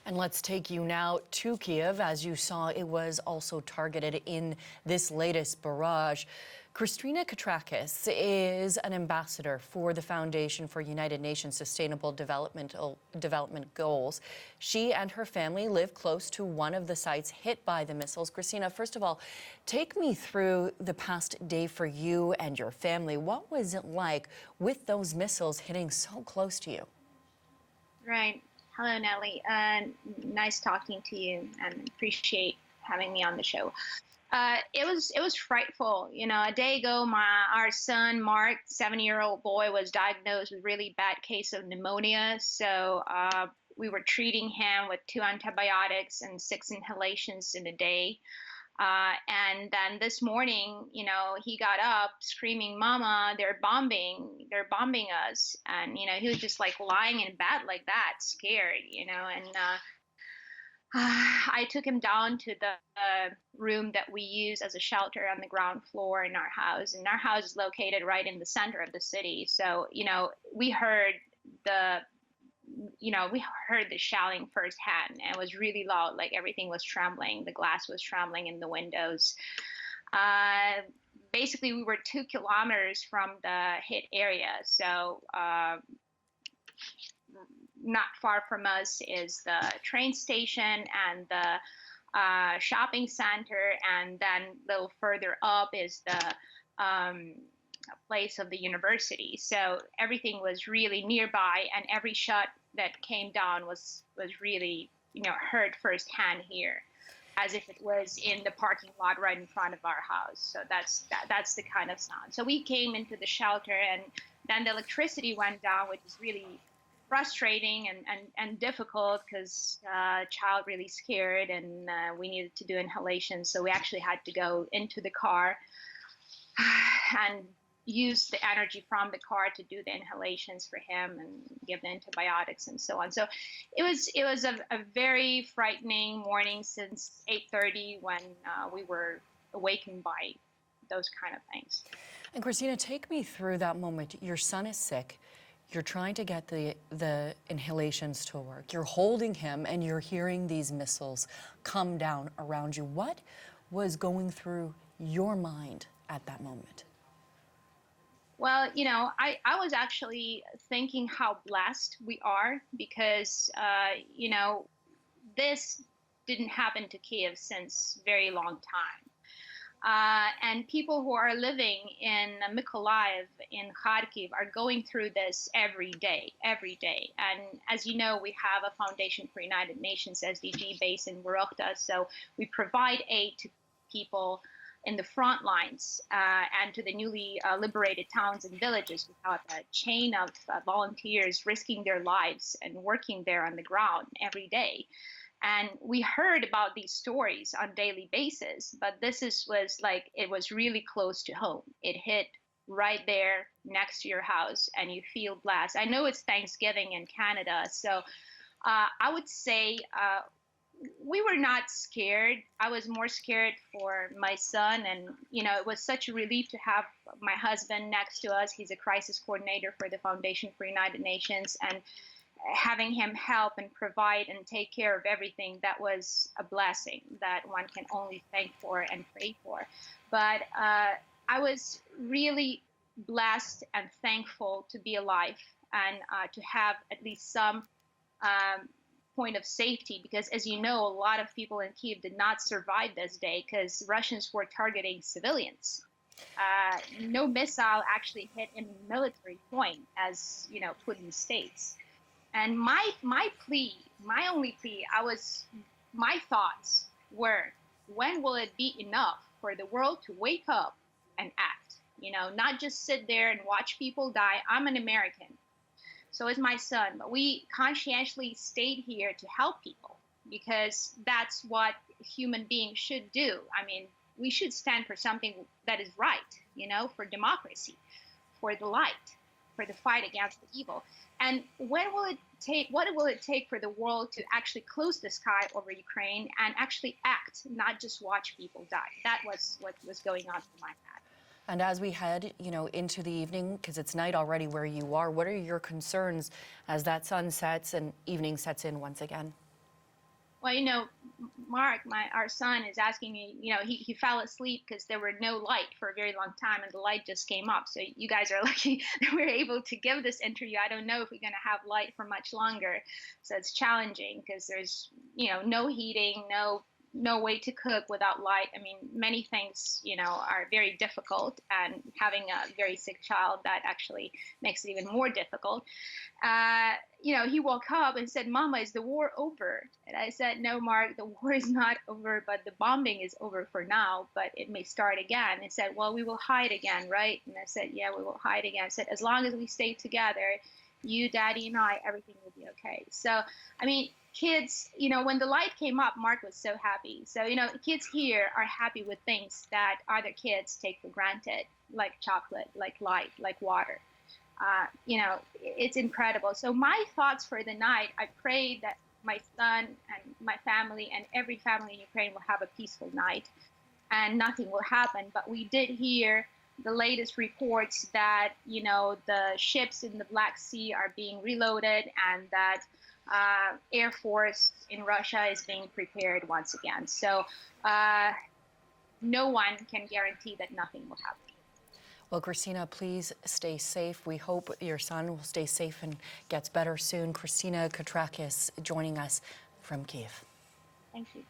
And let's take you now to Kyiv. As you saw, it was also targeted in this latest barrage. Christina Katrakis is an ambassador for the Foundation for United Nations Sustainable Development Goals. She and her family live close to one of the sites hit by the missiles. Christina, first of all, take me through the past day for you and your family. What was it like with those missiles hitting so close to you? Right. Hello, Nellie. Nice talking to you, and appreciate having me on the show. It was frightful. You know, a day ago, our son Mark, 7-year-old boy, was diagnosed with really bad case of pneumonia. So we were treating him with 2 antibiotics and 6 inhalations in a day. And then this morning, you know, he got up screaming, "Mama, they're bombing us." And, you know, he was just like lying in bed like that, scared, you know, and I took him down to the room that we use as a shelter on the ground floor in our house. And our house is located right in the center of the city. So, you know, we heard the shelling firsthand, and it was really loud, like everything was trembling. The glass was trembling in the windows. Basically, we were 2 kilometers from the hit area. So not far from us is the train station and the shopping center. And then a little further up is the place of the university. So everything was really nearby, and every shot that came down was really, you know, heard firsthand here, as if it was in the parking lot right in front of our house. So that's the kind of sound. So we came into the shelter, and then the electricity went down, which is really frustrating and difficult, because child really scared, and we needed to do inhalation. So we actually had to go into the car and use the energy from the car to do the inhalations for him and give the antibiotics and so on. So it was a very frightening morning since 8:30 when we were awakened by those kind of things. And Christina, take me through that moment. Your son is sick. You're trying to get the inhalations to work. You're holding him, and you're hearing these missiles come down around you. What was going through your mind at that moment? Well, you know, I was actually thinking how blessed we are, because, you know, this didn't happen to Kyiv since very long time. And people who are living in Mykolaiv, in Kharkiv, are going through this every day. And as you know, we have a Foundation for United Nations, SDG, based in Vurokhta. So we provide aid to people in the front lines and to the newly liberated towns and villages. We have a chain of volunteers risking their lives and working there on the ground every day. And we heard about these stories on a daily basis, but it was really close to home. It hit right there next to your house, and you feel blessed. I know it's Thanksgiving in Canada, so I would say we were not scared. I was more scared for my son, and, you know, it was such a relief to have my husband next to us. He's a crisis coordinator for the Foundation for United Nations, and having him help and provide and take care of everything, that was a blessing that one can only thank for and pray for. But I was really blessed and thankful to be alive, and to have at least some point of safety, because, as you know, a lot of people in Kyiv did not survive this day because Russians were targeting civilians. No missile actually hit any military point, as, you know, Putin states. And my only plea, my thoughts were, when will it be enough for the world to wake up and act? You know, not just sit there and watch people die. I'm an American. So is my son, but we conscientiously stayed here to help people, because that's what human beings should do. I mean, we should stand for something that is right, you know, for democracy, for the light, for the fight against the evil. And what will it take for the world to actually close the sky over Ukraine and actually act, not just watch people die? That was what was going on in my head. And as we head, you know, into the evening, because it's night already where you are, what are your concerns as that sun sets and evening sets in once again? Well, Mark, our son, is asking me, he fell asleep because there were no light for a very long time and the light just came up. So you guys are lucky that we're able to give this interview. I don't know if we're going to have light for much longer. So it's challenging because there's, no heating, no way to cook without light. I mean, many things, are very difficult, and having a very sick child, that actually makes it even more difficult. He woke up and said, "Mama, is the war over?" And I said, "No, Mark, the war is not over, but the bombing is over for now, but it may start again." He said, "Well, we will hide again, right?" And I said, "Yeah, we will hide again." I said, "As long as we stay together, you, Daddy, and I, everything will be okay." So, I mean, kids, when the light came up, Mark was so happy. So, kids here are happy with things that other kids take for granted, like chocolate, like light, like water. It's incredible. So my thoughts for the night, I pray that my son and my family and every family in Ukraine will have a peaceful night and nothing will happen. But we did hear the latest reports that, the ships in the Black Sea are being reloaded, and that Air Force in Russia is being prepared once again. So no one can guarantee that nothing will happen. Well, Christina, please stay safe. We hope your son will stay safe and gets better soon. Christina Katrakis joining us from Kyiv. Thank you.